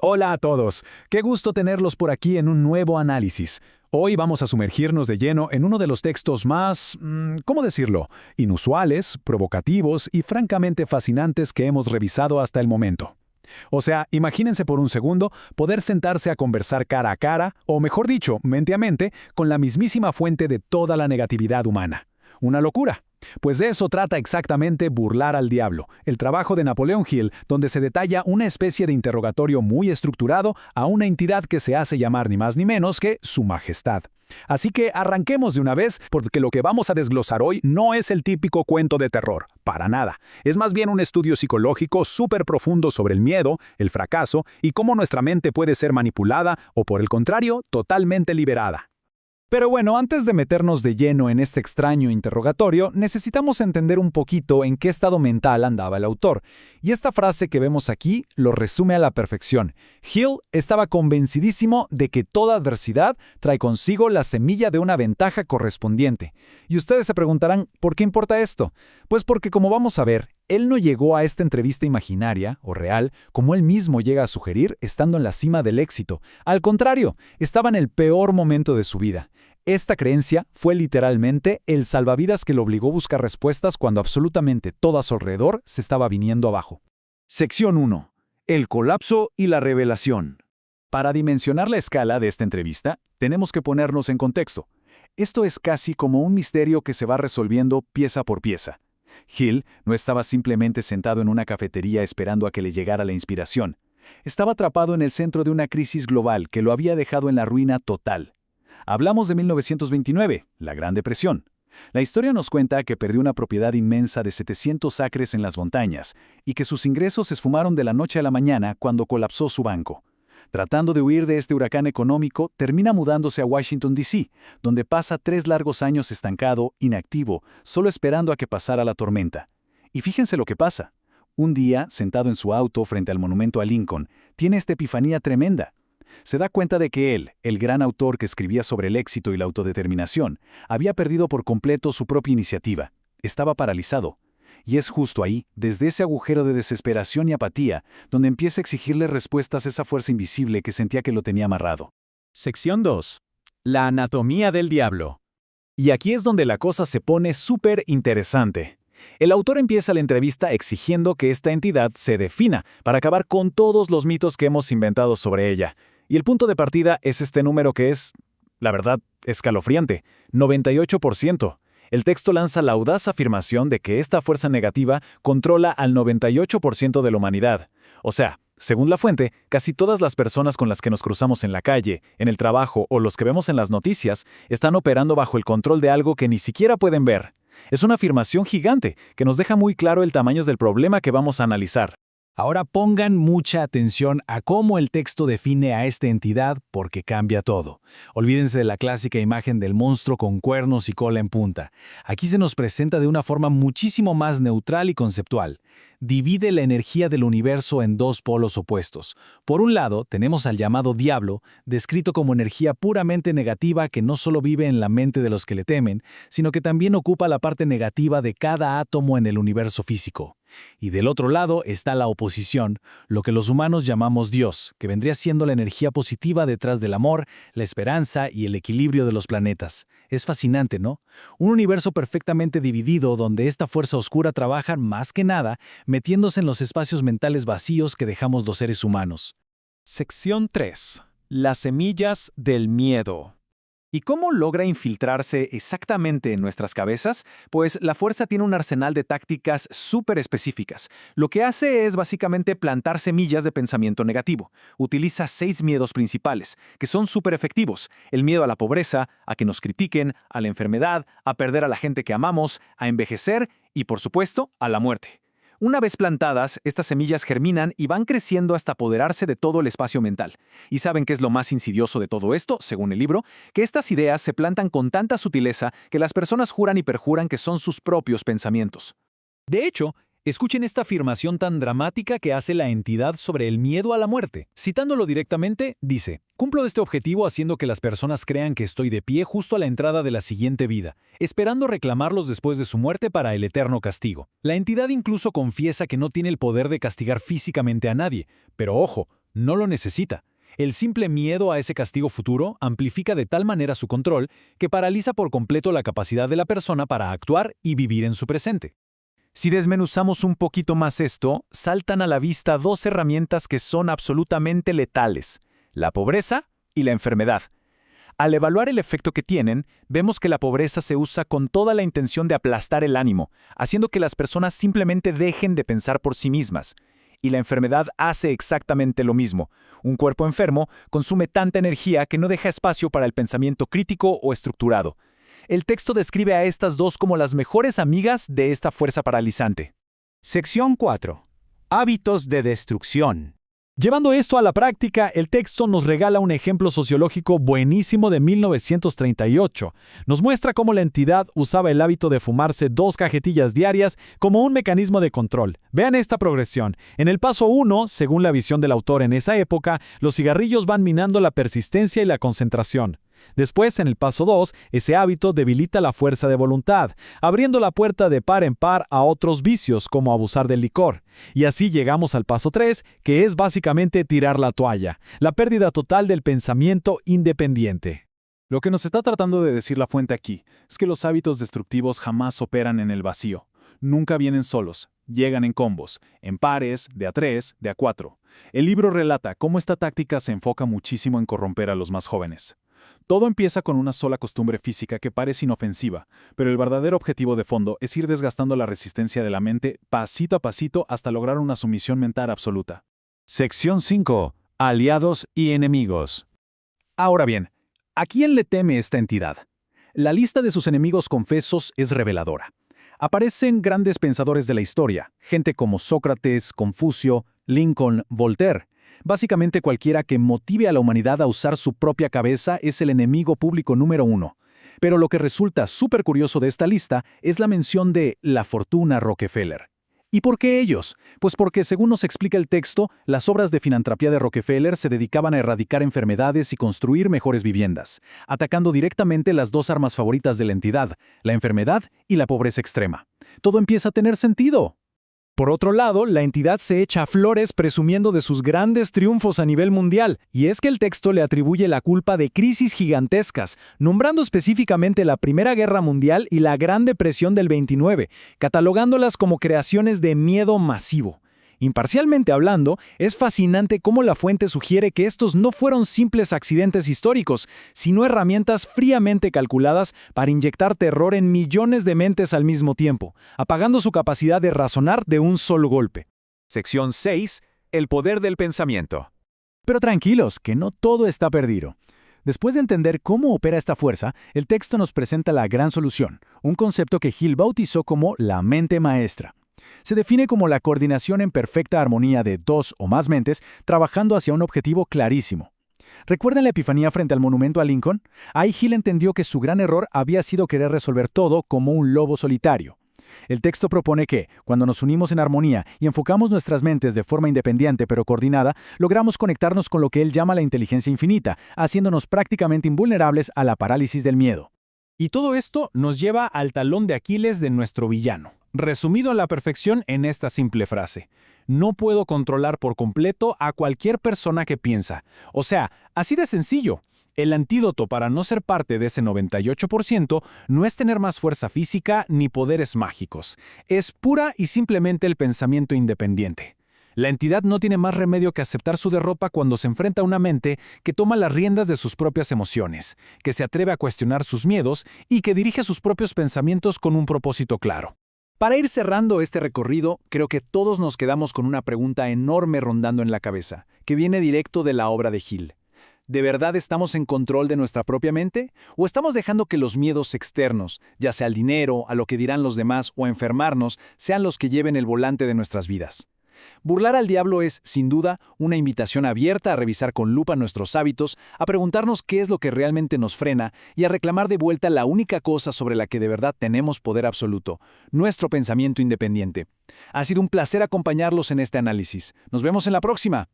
Hola a todos, qué gusto tenerlos por aquí en un nuevo análisis. Hoy vamos a sumergirnos de lleno en uno de los textos más, ¿cómo decirlo?, inusuales, provocativos y francamente fascinantes que hemos revisado hasta el momento. O sea, imagínense por un segundo poder sentarse a conversar cara a cara, o mejor dicho, mente a mente, con la mismísima fuente de toda la negatividad humana. Una locura. Pues de eso trata exactamente Burlar al Diablo, el trabajo de Napoleon Hill, donde se detalla una especie de interrogatorio muy estructurado a una entidad que se hace llamar ni más ni menos que Su Majestad. Así que arranquemos de una vez, porque lo que vamos a desglosar hoy no es el típico cuento de terror, para nada. Es más bien un estudio psicológico súper profundo sobre el miedo, el fracaso y cómo nuestra mente puede ser manipulada o, por el contrario, totalmente liberada. Pero bueno, antes de meternos de lleno en este extraño interrogatorio, necesitamos entender un poquito en qué estado mental andaba el autor. Y esta frase que vemos aquí lo resume a la perfección. Hill estaba convencidísimo de que toda adversidad trae consigo la semilla de una ventaja correspondiente. Y ustedes se preguntarán, ¿por qué importa esto? Pues porque, como vamos a ver, él no llegó a esta entrevista imaginaria o real, como él mismo llega a sugerir, estando en la cima del éxito. Al contrario, estaba en el peor momento de su vida. Esta creencia fue literalmente el salvavidas que lo obligó a buscar respuestas cuando absolutamente todo a su alrededor se estaba viniendo abajo. Sección 1. El colapso y la revelación. Para dimensionar la escala de esta entrevista, tenemos que ponernos en contexto. Esto es casi como un misterio que se va resolviendo pieza por pieza. Hill no estaba simplemente sentado en una cafetería esperando a que le llegara la inspiración. Estaba atrapado en el centro de una crisis global que lo había dejado en la ruina total. Hablamos de 1929, la Gran Depresión. La historia nos cuenta que perdió una propiedad inmensa de 700 acres en las montañas y que sus ingresos se esfumaron de la noche a la mañana cuando colapsó su banco. Tratando de huir de este huracán económico, termina mudándose a Washington, D.C., donde pasa 3 largos años estancado, inactivo, solo esperando a que pasara la tormenta. Y fíjense lo que pasa. Un día, sentado en su auto frente al monumento a Lincoln, tiene esta epifanía tremenda. Se da cuenta de que él, el gran autor que escribía sobre el éxito y la autodeterminación, había perdido por completo su propia iniciativa. Estaba paralizado. Y es justo ahí, desde ese agujero de desesperación y apatía, donde empieza a exigirle respuestas a esa fuerza invisible que sentía que lo tenía amarrado. Sección 2. La anatomía del diablo. Y aquí es donde la cosa se pone súper interesante. El autor empieza la entrevista exigiendo que esta entidad se defina para acabar con todos los mitos que hemos inventado sobre ella. Y el punto de partida es este número que es, la verdad, escalofriante, 98%. El texto lanza la audaz afirmación de que esta fuerza negativa controla al 98% de la humanidad. O sea, según la fuente, casi todas las personas con las que nos cruzamos en la calle, en el trabajo o los que vemos en las noticias están operando bajo el control de algo que ni siquiera pueden ver. Es una afirmación gigante que nos deja muy claro el tamaño del problema que vamos a analizar. Ahora pongan mucha atención a cómo el texto define a esta entidad porque cambia todo. Olvídense de la clásica imagen del monstruo con cuernos y cola en punta. Aquí se nos presenta de una forma muchísimo más neutral y conceptual. Divide la energía del universo en 2 polos opuestos. Por un lado, tenemos al llamado diablo, descrito como energía puramente negativa que no solo vive en la mente de los que le temen, sino que también ocupa la parte negativa de cada átomo en el universo físico. Y del otro lado está la oposición, lo que los humanos llamamos Dios, que vendría siendo la energía positiva detrás del amor, la esperanza y el equilibrio de los planetas. Es fascinante, ¿no? Un universo perfectamente dividido donde esta fuerza oscura trabaja más que nada metiéndose en los espacios mentales vacíos que dejamos los seres humanos. Sección 3. Las semillas del miedo. ¿Y cómo logra infiltrarse exactamente en nuestras cabezas? Pues la fuerza tiene un arsenal de tácticas súper específicas. Lo que hace es básicamente plantar semillas de pensamiento negativo. Utiliza 6 miedos principales, que son súper efectivos. El miedo a la pobreza, a que nos critiquen, a la enfermedad, a perder a la gente que amamos, a envejecer y, por supuesto, a la muerte. Una vez plantadas, estas semillas germinan y van creciendo hasta apoderarse de todo el espacio mental. ¿Y saben qué es lo más insidioso de todo esto, según el libro? Que estas ideas se plantan con tanta sutileza que las personas juran y perjuran que son sus propios pensamientos. De hecho, escuchen esta afirmación tan dramática que hace la entidad sobre el miedo a la muerte. Citándolo directamente, dice: «Cumplo este objetivo haciendo que las personas crean que estoy de pie justo a la entrada de la siguiente vida, esperando reclamarlos después de su muerte para el eterno castigo». La entidad incluso confiesa que no tiene el poder de castigar físicamente a nadie, pero ojo, no lo necesita. El simple miedo a ese castigo futuro amplifica de tal manera su control que paraliza por completo la capacidad de la persona para actuar y vivir en su presente. Si desmenuzamos un poquito más esto, saltan a la vista dos herramientas que son absolutamente letales: la pobreza y la enfermedad. Al evaluar el efecto que tienen, vemos que la pobreza se usa con toda la intención de aplastar el ánimo, haciendo que las personas simplemente dejen de pensar por sí mismas. Y la enfermedad hace exactamente lo mismo. Un cuerpo enfermo consume tanta energía que no deja espacio para el pensamiento crítico o estructurado. El texto describe a estas dos como las mejores amigas de esta fuerza paralizante. Sección 4. Hábitos de destrucción. Llevando esto a la práctica, el texto nos regala un ejemplo sociológico buenísimo de 1938. Nos muestra cómo la entidad usaba el hábito de fumarse 2 cajetillas diarias como un mecanismo de control. Vean esta progresión. En el paso 1, según la visión del autor en esa época, los cigarrillos van minando la persistencia y la concentración. Después, en el paso 2, ese hábito debilita la fuerza de voluntad, abriendo la puerta de par en par a otros vicios como abusar del licor. Y así llegamos al paso 3, que es básicamente tirar la toalla, la pérdida total del pensamiento independiente. Lo que nos está tratando de decir la fuente aquí es que los hábitos destructivos jamás operan en el vacío. Nunca vienen solos, llegan en combos, en pares, de a 3, de a 4. El libro relata cómo esta táctica se enfoca muchísimo en corromper a los más jóvenes. Todo empieza con una sola costumbre física que parece inofensiva, pero el verdadero objetivo de fondo es ir desgastando la resistencia de la mente pasito a pasito hasta lograr una sumisión mental absoluta. Sección 5. Aliados y enemigos. Ahora bien, ¿a quién le teme esta entidad? La lista de sus enemigos confesos es reveladora. Aparecen grandes pensadores de la historia, gente como Sócrates, Confucio, Lincoln, Voltaire. Básicamente cualquiera que motive a la humanidad a usar su propia cabeza es el enemigo público número 1. Pero lo que resulta súper curioso de esta lista es la mención de la fortuna Rockefeller. ¿Y por qué ellos? Pues porque, según nos explica el texto, las obras de filantropía de Rockefeller se dedicaban a erradicar enfermedades y construir mejores viviendas, atacando directamente las 2 armas favoritas de la entidad, la enfermedad y la pobreza extrema. Todo empieza a tener sentido. Por otro lado, la entidad se echa flores presumiendo de sus grandes triunfos a nivel mundial, y es que el texto le atribuye la culpa de crisis gigantescas, nombrando específicamente la Primera Guerra Mundial y la Gran Depresión del 29, catalogándolas como creaciones de miedo masivo. Imparcialmente hablando, es fascinante cómo la fuente sugiere que estos no fueron simples accidentes históricos, sino herramientas fríamente calculadas para inyectar terror en millones de mentes al mismo tiempo, apagando su capacidad de razonar de un solo golpe. Sección 6. El poder del pensamiento. Pero tranquilos, que no todo está perdido. Después de entender cómo opera esta fuerza, el texto nos presenta la gran solución, un concepto que Hill bautizó como la mente maestra. Se define como la coordinación en perfecta armonía de 2 o más mentes trabajando hacia un objetivo clarísimo. ¿Recuerdan la epifanía frente al monumento a Lincoln? Ahí Hill entendió que su gran error había sido querer resolver todo como un lobo solitario. El texto propone que, cuando nos unimos en armonía y enfocamos nuestras mentes de forma independiente pero coordinada, logramos conectarnos con lo que él llama la inteligencia infinita, haciéndonos prácticamente invulnerables a la parálisis del miedo. Y todo esto nos lleva al talón de Aquiles de nuestro villano, resumido a la perfección en esta simple frase: no puedo controlar por completo a cualquier persona que piensa. O sea, así de sencillo. El antídoto para no ser parte de ese 98% no es tener más fuerza física ni poderes mágicos. Es pura y simplemente el pensamiento independiente. La entidad no tiene más remedio que aceptar su derrota cuando se enfrenta a una mente que toma las riendas de sus propias emociones, que se atreve a cuestionar sus miedos y que dirige sus propios pensamientos con un propósito claro. Para ir cerrando este recorrido, creo que todos nos quedamos con una pregunta enorme rondando en la cabeza, que viene directo de la obra de Hill. ¿De verdad estamos en control de nuestra propia mente? ¿O estamos dejando que los miedos externos, ya sea al dinero, a lo que dirán los demás o a enfermarnos, sean los que lleven el volante de nuestras vidas? Burlar al diablo es, sin duda, una invitación abierta a revisar con lupa nuestros hábitos, a preguntarnos qué es lo que realmente nos frena y a reclamar de vuelta la única cosa sobre la que de verdad tenemos poder absoluto, nuestro pensamiento independiente. Ha sido un placer acompañarlos en este análisis. Nos vemos en la próxima.